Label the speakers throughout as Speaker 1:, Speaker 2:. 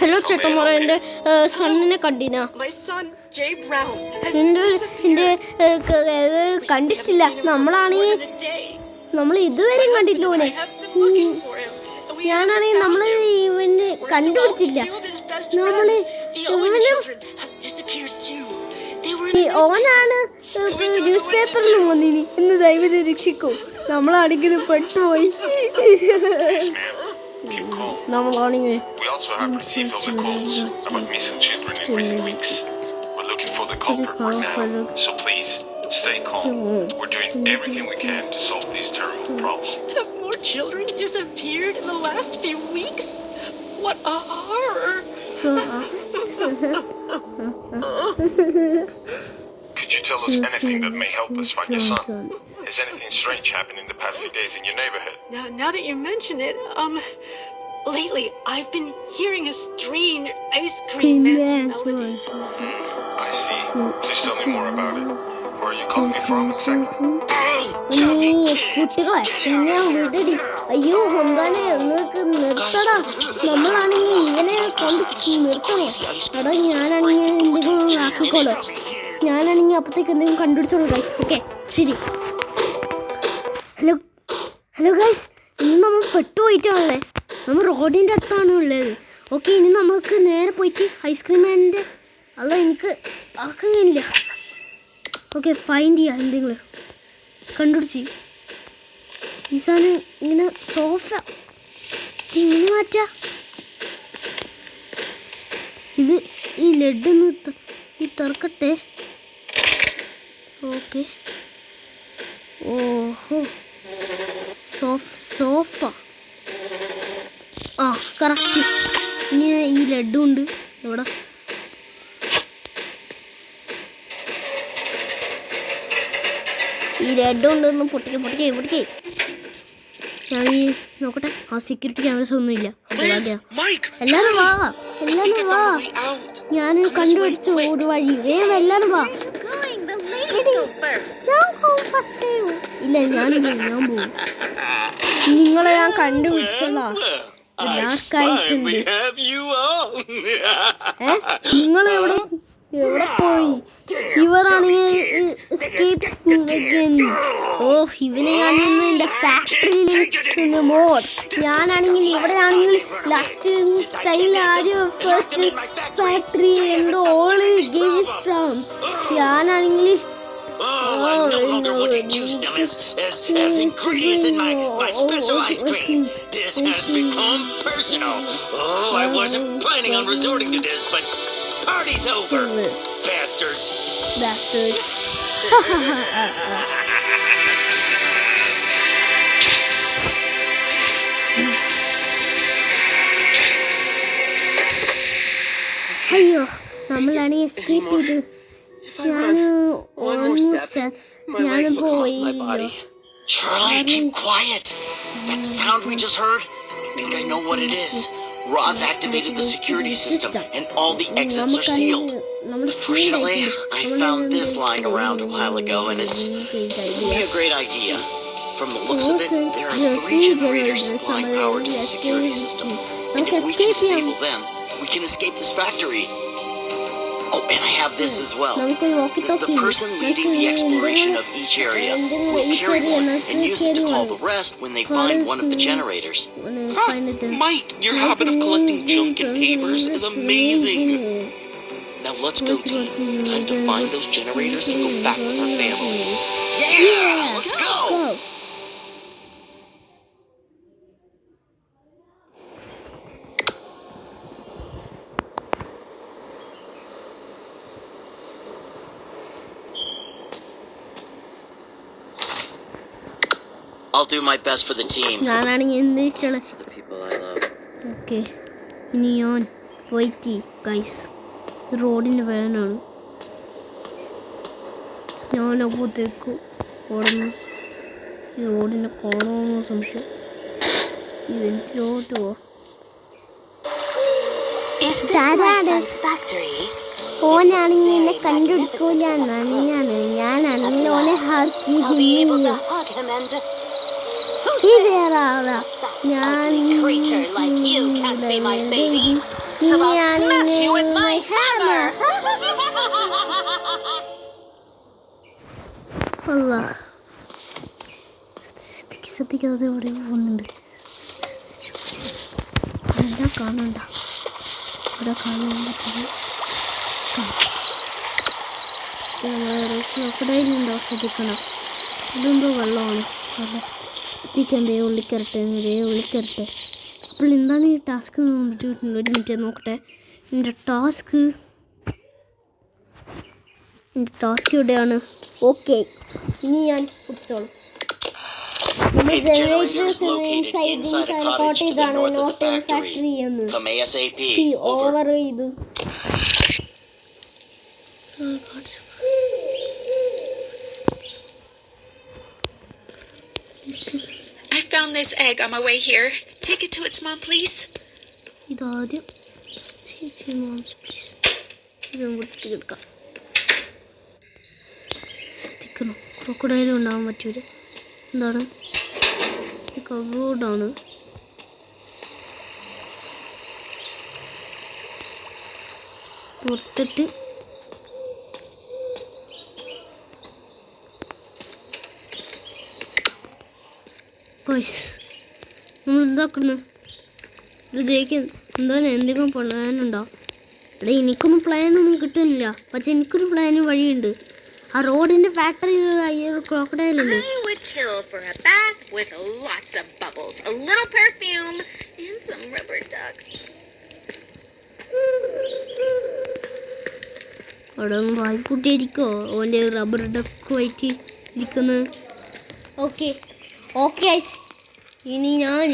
Speaker 1: Hello ചേട്ടന്മാരെ, എൻ്റെ സണ്ണിനെ കണ്ടിനാ? എൻ്റെ കണ്ടിട്ടില്ല. നമ്മൾ ഇതുവരെ കണ്ടിട്ടില്ല ഓനെ. ഞാനാണെങ്കിൽ നമ്മൾ ഇവന് കണ്ടുപിടിച്ചില്ല. ഓനാണ് ന്യൂസ് പേപ്പറിൽ വന്നിനി ഇന്ന് ദൈവത്തെ രക്ഷിക്കൂ. നമ്മളാണെങ്കിലും പെട്ടുപോയി. നമ്മളാണെങ്കിൽ
Speaker 2: stay calm. We're doing everything we can to solve these terrible problems.
Speaker 3: Have more children disappeared in the last few weeks? What a horror!
Speaker 2: Could you tell us anything that may help us find your son? Has anything strange happened in the past few days in your neighborhood?
Speaker 3: Now that you mention it, lately I've been hearing a strange ice cream man's melody.
Speaker 2: I see. Please tell me more about it. Where are you calling me from exactly?
Speaker 1: കുട്ടികളെ എന്നെ വിടടി. അയ്യോ ഹംദാനെ, നിങ്ങൾക്ക് നിർത്തടാ. നമ്മളാണെങ്കിൽ ഇവനെ കൊണ്ട് നിർത്തണോ? എടാ, ഞാനാണെങ്കിൽ എന്തെങ്കിലും ആക്കിക്കോളോ. ഞാനാണെങ്കിൽ അപ്പത്തേക്ക് എന്തെങ്കിലും കണ്ടുപിടിച്ചോളൂ ഗൈസ്. ഓക്കെ, ശരി. ഹലോ ഗൈസ്, ഇന്ന് നമ്മൾ പെട്ടുപോയിട്ടാണല്ലേ. നമ്മൾ റോഡിൻ്റെ അടുത്താണ് ഉള്ളത്. ഓക്കെ, ഇനി നമുക്ക് നേരെ പോയിട്ട് ഐസ്ക്രീം മാനിൻ്റെ അല്ല എനിക്ക് ആക്കുന്നില്ല. ഓക്കെ, ഫൈൻഡ് ചെയ്യാം. എന്തെങ്കിലും കണ്ടുപിടിച്ച് ഈ സാധനം ഇങ്ങനെ സോഫ ഇങ്ങനെ മാറ്റാ. ഇത് ഈ ലഡൊന്ന് ഈ തുറക്കട്ടെ. ഓക്കെ, ഓഹോ, സോഫ ആ കറക്റ്റ്. ഇനി ഈ ലഡും ഉണ്ട് എവിടെ? ഈ ലഡു ഉണ്ടെന്ന് പൊട്ടിക്കേ. ഞാൻ നോക്കട്ടെ. ആ സെക്യൂരിറ്റി ക്യാമറസ് ഒന്നുമില്ല. എല്ലാരും വാ. ഞാൻ കണ്ടുപിടിച്ചു ഒരു വഴി. എല്ലാരും വാ. ഇല്ല, ഞാൻ പോവും. നിങ്ങളെ ഞാൻ കണ്ടുപിടിച്ചതാ. നിങ്ങളെവിടെ പോയി? ഇവരാണെങ്കിൽ ഇവനെ ഞാനിന്ന് എൻ്റെ ഫാക്ടറിയിൽ മോഡ്. ഞാനാണെങ്കിൽ ഇവിടെയാണെങ്കിൽ ലാസ്റ്റ് ടൈമിൽ ആദ്യം ഫസ്റ്റ് ഫാക്ടറി എൻ്റെ ഓള് ഗെയിം സ്ട്രോംസ്. ഞാനാണെങ്കിൽ
Speaker 4: as ingredients in my special ice cream. This has become personal. Oh, I wasn't planning on resorting to this, but party's over. Bastards.
Speaker 1: അയ്യോ, നമ്മളാണ് എസ്കേപ്പ് ചെയ്ത്. ഞാൻ പോയില്ലോ.
Speaker 4: Charlie, keep quiet. That sound we just heard, I think I know what it is. Roz activated the security system and all the exits are sealed. Fortunately, I found this lying around a while ago and it's be a great idea. From the looks of it, there are 3 generators supplying power to the security system. And if we can disable them, we can escape this factory. Oh, and I have this as well. The person leading the exploration of each area will carry one and use it to call the rest when they find one of the generators.
Speaker 5: Mike, your habit of collecting junk and papers is amazing. Now let's go, team. Time to find those generators and go back with our families.
Speaker 4: Yeah, let's go! I'll do my best for the team.
Speaker 1: ഞാനാണെങ്കിൽ എന്ത് ഇഷ്ടമാണ്.
Speaker 4: For the people I love.
Speaker 1: Okay, ഇനി ഞാൻ പോയിട്ട് guys റോഡിൻ്റെ വേനാണ്. ഞാനപ്പോഴത്തേക്ക് ഓടുന്നു. ഈ റോഡിൻ്റെ കാണുമെന്ന് സംശയം. ഇവൻറ്റിലോട്ട് പോവാം. ഓനാണെങ്കിൽ എന്നെ കണ്ടുപിടിക്കൂല. ഞാനാണെങ്കിൽ ഓനെ ഹാക്കി ഇതേറാ ഞാൻ
Speaker 3: It's about smash you with my hammer.
Speaker 1: അല്ല ശ്രദ്ധിക്കാതെ ഇവിടെ പോകുന്നുണ്ട്. എന്താ കാണണ്ട, ഇവിടെ കാണാൻ പറ്റുന്നത് ക്രോക്കഡൈലുണ്ടോ ശ്രദ്ധിക്കണം. ഇതെന്തോ വെള്ളമാണ്. എത്തിക്കാൻ ഉള്ളിക്കരട്ടെ. അപ്പോൾ എന്താണ് ഈ ടാസ്ക് നോക്കിയിട്ടുണ്ട്. ഒരു മിനിറ്റ് നോക്കട്ടെ. എൻ്റെ ടാസ്ക് എവിടെയാണ്? ഓക്കെ, ഇനി ഞാൻ കുടിച്ചോളാം.
Speaker 4: Hey, the generator is located inside a cottage to the north of the factory. Come ASAP. Over.
Speaker 1: Over ചെയ്തു.
Speaker 3: I found this egg on my way here. Take it to its mom, please.
Speaker 1: ഇതാദ്യം ചേച്ചി moms please ഇതും പൊട്ടിച്ച് കിടക്കാം. ശ്രദ്ധിക്കണം, ക്രോക്കഡൈലും ഉണ്ടാകാൻ പറ്റൂല. എന്താണ് ഇത്? കബോർഡാണ്. പുറത്തിട്ട് നമ്മൾ എന്താക്കുന്നു? ഇത് ജയിക്കും. എന്തായാലും എന്തെങ്കിലും പ്ലാനുണ്ടോ? ഇവിടെ എനിക്കൊന്നും പ്ലാനൊന്നും കിട്ടുന്നില്ല. പക്ഷെ എനിക്കൊരു പ്ലാന് വഴിയുണ്ട്. ആ റോഡിൻ്റെ ഫാക്ടറിയിൽ ക്രോക്കഡൈലുണ്ട്.
Speaker 3: I would kill for a bath with lots of bubbles, a little perfume, and some rubber ducks.
Speaker 1: അവിടെ ഒന്ന് വായ്പൂട്ടിയിരിക്കോ ഓൻ്റെ റബ്ബർ ഡക്കുമായിട്ട് ഇരിക്കുന്നത്. ഓക്കെ ഇനി ഞാൻ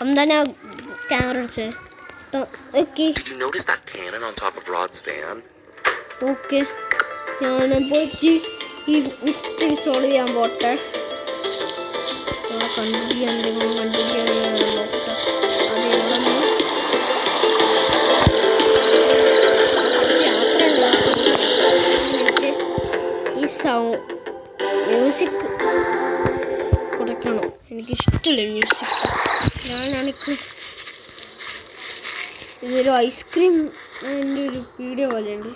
Speaker 1: എന്താ ക്യാമറ അടിച്ചേ. Okay
Speaker 5: Did you notice that cannon on top of Rod's van?
Speaker 1: Okay ഞാൻ പോയിട്ട് ഈ മിസ്റ്ററി സോൾവ് ചെയ്യാൻ പോട്ടെ. കണ്ടുപിടിക്കാൻ നോക്കട്ടെ. അത് എവിടെ ഈ മ്യൂസിക് കുറയ്ക്കണം. എനിക്കിഷ്ടമില്ല മ്യൂസിക്. ഞാനാണെങ്കിൽ ഇതൊരു ഐസ്ക്രീം എൻ്റെ ഒരു വീഡിയോ പോലെയുണ്ട്.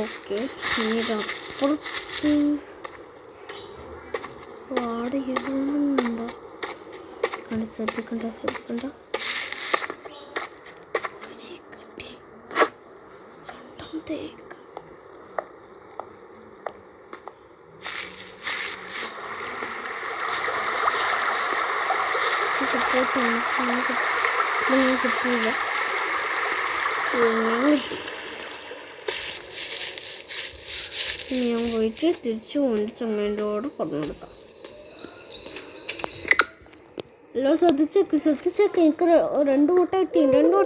Speaker 1: ഓക്കെ ഇനി അപ്പുറത്ത് വാടകയുണ്ടോ? ശ്രദ്ധിക്കണ്ട. രണ്ടാമത്തെ കിട്ടില്ല. ഞാൻ പോയിട്ട് തിരിച്ചു കൊണ്ട് ചങ്ങേൻ്റെയോട് പറഞ്ഞു കൊടുക്കാം. എല്ലാം ശ്രദ്ധിച്ചേക്ക്. എനിക്ക് രണ്ട് മുട്ട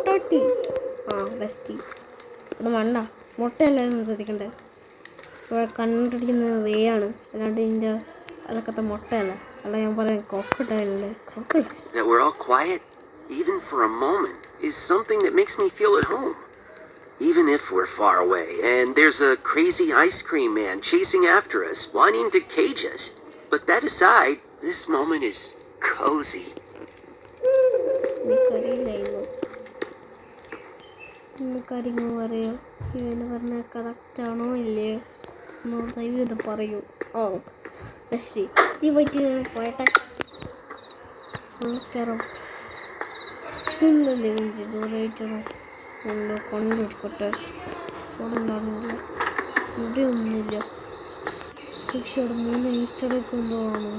Speaker 1: കിട്ടി. ആ ബെസ്റ്റ്. ഇവിടെ വേണ്ട മുട്ടയല്ലായിരുന്നു ശ്രദ്ധിക്കണ്ടേ. ഇവിടെ കണ്ടിരിക്കുന്നത് വേയാണ്, അല്ലാണ്ട് ഇതിൻ്റെ അതൊക്കത്തെ മുട്ടയല്ല. അല്ല ഞാൻ പറയാം ക്രോക്കഡൈലല്ലേ.
Speaker 6: That we're all quiet, even for a moment, is something that makes me feel at home. Even if we're far away, and there's a crazy ice cream man chasing after us, wanting to cage us. But that aside, this moment is cozy.
Speaker 1: കാര്യങ്ങൾ പറയോ? ഇവന് പറഞ്ഞ കറക്റ്റാണോ ഇല്ലേ എന്നോട് ദൈവം ഇത് പറയൂ. ഓ best. ഈ പോയിട്ട് പോയട്ടെ. കയറാം. എന്തെങ്കിലും ദൂരമായിട്ടാണോ കൊണ്ടെടുക്കട്ടെ. അവിടെ ഉണ്ടാകുന്നില്ല, ഇവിടെ ഒന്നുമില്ല. പക്ഷെ അവിടെ 3 ഈസ്റ്ററൊക്കെ എന്തോ ആണോ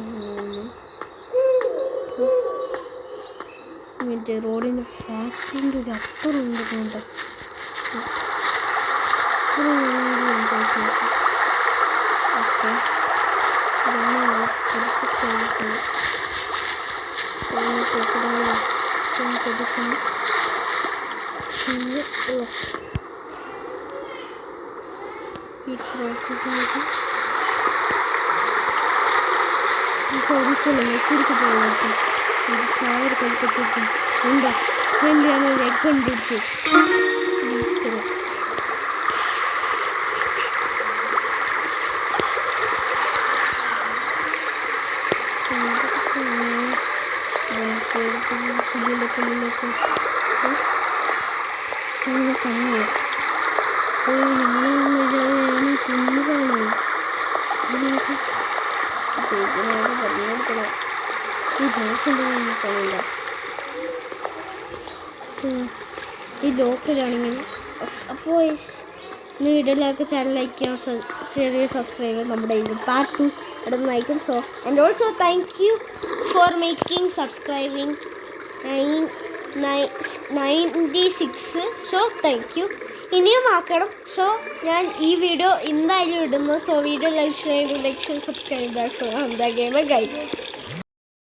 Speaker 1: മറ്റേ റോഡിൻ്റെ ഫാക്ടറിൻ്റെ ഒരു അപ്പുറം ഉണ്ട്. കൊണ്ട് ഓക്കെ ഈ ക്രോക്കഡൈൽ മെസ്സിക്ക് പോയിട്ട് ഒരു സാറ് കളിക്കത്തേക്കും എന്താ വേണ്ടിയാണ് എഗ് കണ്ടുപിടിച്ചു. ഇതിലൊക്കെ നിന്നൊക്കെ കണ്ണു കുഞ്ഞു കാണും ഇതിനൊക്കെ പറഞ്ഞെടുക്കണം ഈ ലോക്കലാണെങ്കിൽ അപ്പോൾ ഇന്ന് വീഡിയോയിലൊക്കെ ചാനൽ ലൈക്ക് ചെയ്യാൻ ഷെയർ ചെയ്യുക സബ്സ്ക്രൈബ് ചെയ്യുക നമ്മുടെ ഇത് പാർട്ട് 2 ഇടുന്നതായിരിക്കും so and also thank you for making subscribing 96 so thank you ഇനിയും ആക്കണം സോ ഞാൻ ഈ വീഡിയോ എന്തായാലും ഇടുന്നു so video like share subscribe so gamer guide